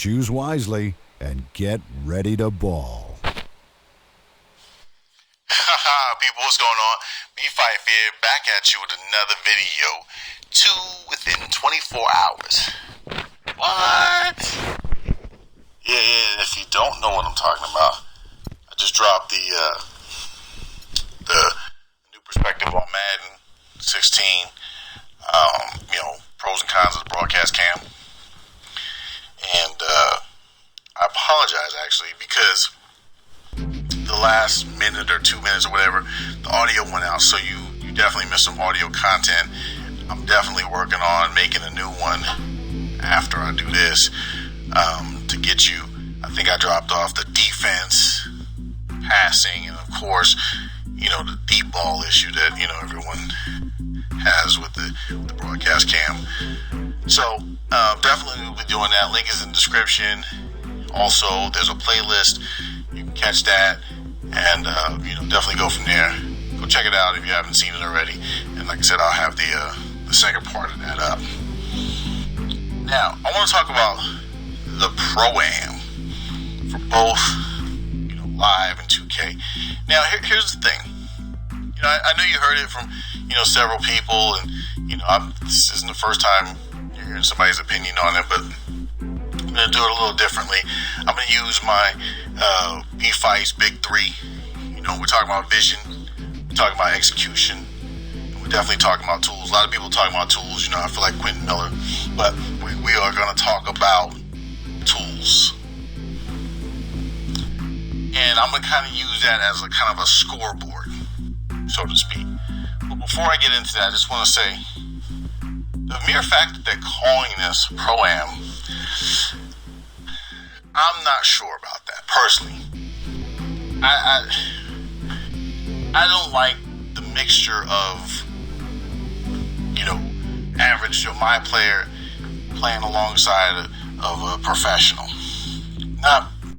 Choose wisely and get ready to ball. People, what's going on? BPhife here, back at you with another video. 2 within 24 hours. What? Yeah, if you don't know what I'm talking about, I just dropped the new Perspective On Madden 16. Pros and cons of the broadcast cam. And I apologize, actually, because the last minute or 2 minutes or whatever, the audio went out, so you definitely missed some audio content. I'm definitely working on making a new one after I do this to get you. I think I dropped off the defense, passing, and of course, the deep ball issue that everyone has with the broadcast cam. So definitely we'll be doing that. Link is in the description. Also, there's a playlist. You can catch that, and definitely go from there. Go check it out if you haven't seen it already. And like I said, I'll have the second part of that up. Now, I want to talk about the Pro-Am for both live and 2K. Now, here's the thing. I know you heard it from several people, and this isn't the first time you're hearing somebody's opinion on it, but I'm going to do it a little differently. I'm going to use my BPhife's big three. We're talking about vision, we're talking about execution, and we're definitely talking about tools. A lot of people talking about tools. I feel like Quentin Miller, but we are going to talk about tools. And I'm going to kind of use that as a kind of a scoreboard, so to speak. But before I get into that, I just want to say, the mere fact that they're calling this Pro-Am, I'm not sure about that, personally. I don't like the mixture of, average to my player playing alongside of a professional.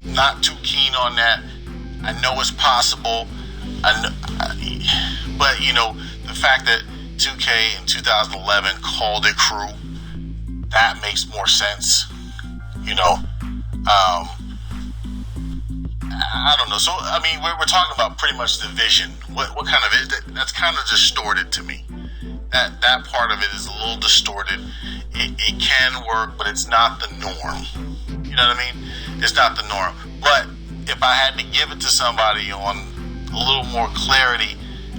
Not too keen on that. I know it's possible. But the fact that 2K in 2011 called it crew, that makes more sense. I don't know. So we're talking about pretty much the vision. What kind of it? That's kind of distorted to me. That part of it is a little distorted. It can work, but it's not the norm. You know what I mean? It's not the norm. But if I had to give it to somebody on a little more clarity,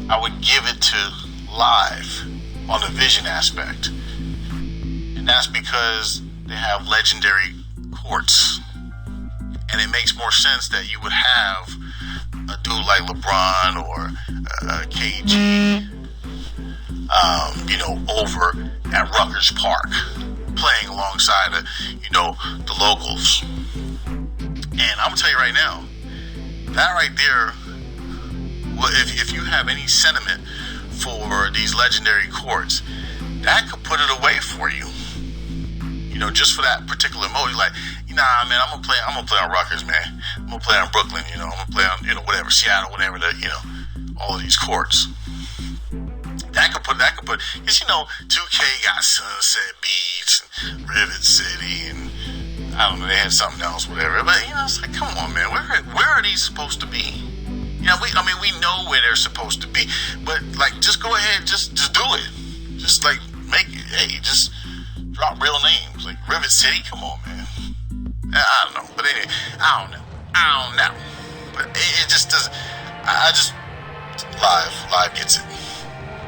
I would give it to live on the vision aspect. And that's because they have legendary courts. And it makes more sense that you would have a dude like LeBron or KG, over at Rutgers Park, playing alongside the locals. And I'm gonna tell you right now, that right there, if you have any sentiment for these legendary courts, that could put it away for you. Just for that particular mode, like, nah, man, I'm gonna play on Rutgers, man. I'm gonna play on Brooklyn, I'm gonna play on, whatever, Seattle, whatever, all of these courts. That could put, because 2K got Sunset Beach and Rivet City, and I don't know, they had something else, whatever. But it's like, come on, man, where are these supposed to be? We know where they're supposed to be, but like, just go ahead, just do it. Just like just drop real names, like Rivet City. Come on, man. I don't know, but anyway, I don't know. But it just doesn't. I just live gets it.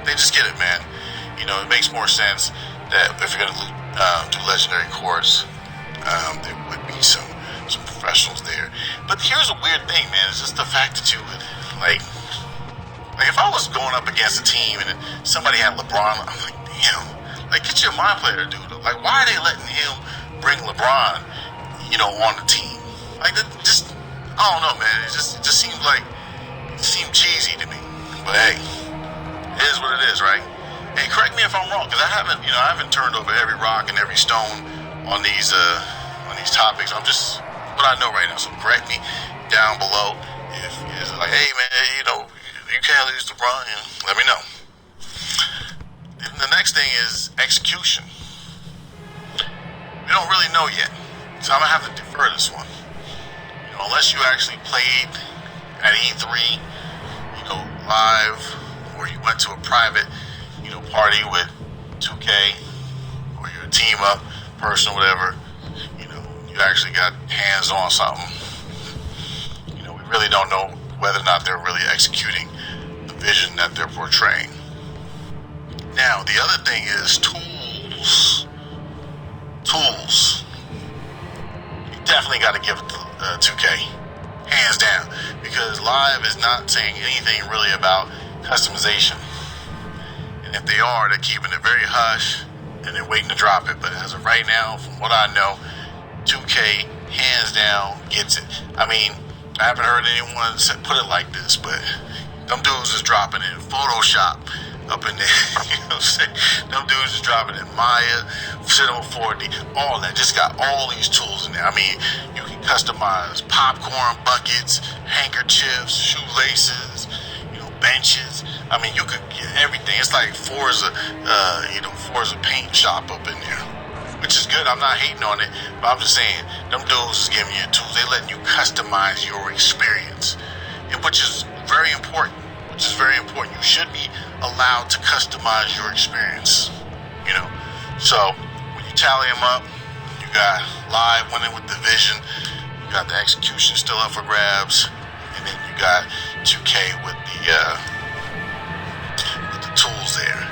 They just get it, man. It makes more sense that if you're gonna do legendary courts, there would be some professionals there. But here's a weird thing, man. It's just the fact that you would like if I was going up against a team and somebody had LeBron, I'm like, damn, like, get your mind player, dude. Like, why are they letting him bring LeBron, on the team? Like, that just, I don't know, man. It just seemed cheesy to me. But hey, it is what it is, right? Hey, correct me if I'm wrong, because I haven't turned over every rock and every stone on these topics. I'm just what I know right now. So correct me down below if it's like, hey, man, you can't lose LeBron. Let me know. The next thing is execution. We don't really know yet. So I'm gonna have to defer this one. Unless you actually played at E3, live, or you went to a private, party with 2K, or your team up person, whatever, you actually got hands on something. We really don't know whether or not they're really executing the vision that they're portraying. Now, the other thing is tools. Tools. You definitely got to give it to 2K, hands down, because live is not saying anything really about customization. And if they are, they're keeping it very hush and they're waiting to drop it. But as of right now, from what I know, 2K hands down gets it. I mean, I haven't heard anyone put it like this, but them dudes is dropping it in Photoshop up in there. You know what I'm saying? Them dudes is dropping it in Maya, Cinema 4D, all that. Just got all these tools in there. I mean, you can customize popcorn buckets, handkerchiefs, shoelaces, benches. I mean, you could get everything. It's like Forza paint shop up in there, which is good. I'm not hating on it, but I'm just saying, them dudes is giving you tools. They letting you customize your experience, and which is very important. You should be allowed to customize your experience. So when you tally them up, you got live winning with the vision, you got the execution still up for grabs, and then you got 2K with the tools there.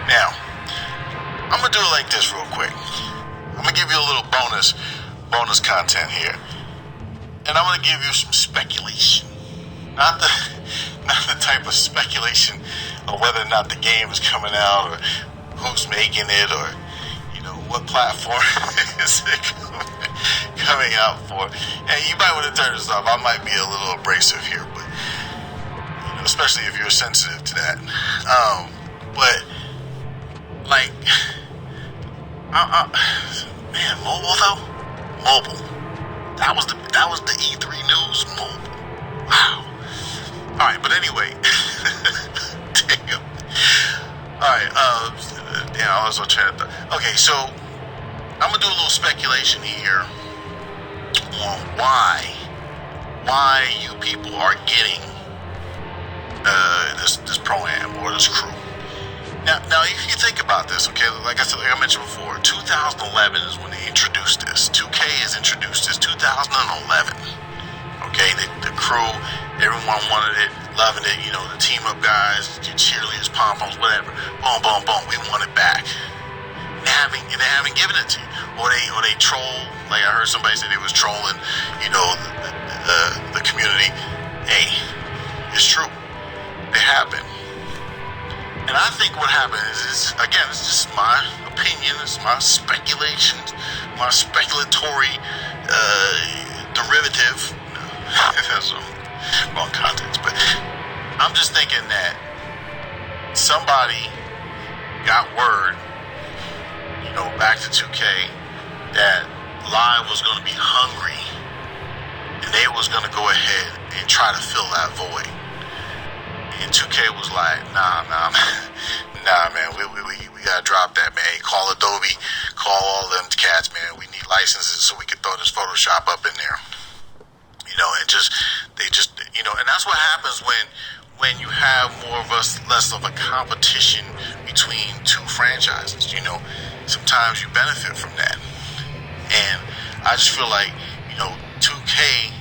Now, I'm gonna do it like this real quick. I'm gonna give you a little bonus content here, and I'm gonna give you some speculation. Not the type of speculation of whether or not the game is coming out, or who's making it, or what platform is it coming out for. Hey, you might want to turn this off. I might be a little abrasive here, but especially if you're sensitive to that. But like, man, mobile though, mobile. That was the E3 news. Mobile. Wow. All right, but anyway, damn. All right, I was on chat. Okay, so I'm gonna do a little speculation here on why you people are getting this pro-am or this crew. Now, if you think about this, okay, like I mentioned before, 2011 is when they introduced this. 2K has introduced this 2011. Okay, the crew, everyone wanted it, loving it. The team up guys, cheerleaders, pom poms, whatever. Boom, boom, boom. We want it back. They haven't given it to you, or they troll. Like I heard somebody say they was trolling, the community. Hey, it's true. They have been. And I think what happened is again, it's just my opinion, it's my speculation, my speculatory derivative. That's wrong context, but I'm just thinking that somebody got word, back to 2K, that Live was going to be hungry, and they was going to go ahead and try to fill that void. And 2K was like, nah, man, we gotta drop that, man. Call Adobe, call all them cats, man. We need licenses so we can throw this Photoshop up in there. And that's what happens when you have less of a competition between two franchises. Sometimes you benefit from that. And I just feel like, 2K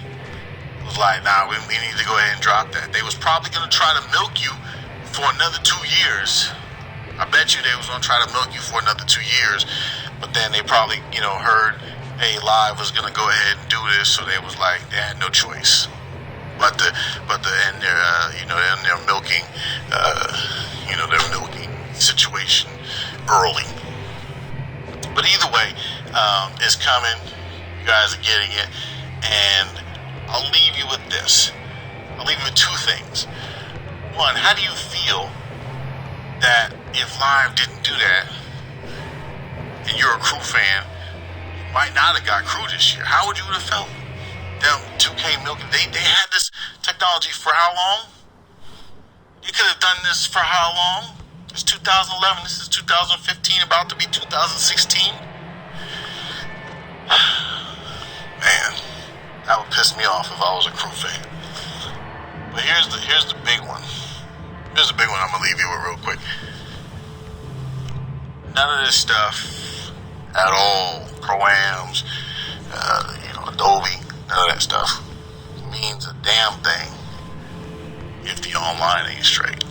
was like, nah, we need to go ahead and drop that. They was probably going to try to milk you for another 2 years. I bet you they was going to try to milk you for another 2 years. But then they probably, heard, hey, Live was going to go ahead and do this. So they was like, they had no choice. But and they're milking, their milking situation early. But either way, it's coming. You guys are getting it. And I'll leave you with this. I'll leave you with two things. One, how do you feel that if Live didn't do that, and you're a crew fan, you might not have got crew this year? How would you have felt? Them 2K milking, they had this technology for how long? You could have done this for how long? It's 2011, this is 2015, about to be 2016. off if I was a crew fan. But here's the big one. Here's the big one I'm gonna leave you with real quick. None of this stuff at all, Pro-Ams, Adobe, none of that stuff means a damn thing if the online ain't straight.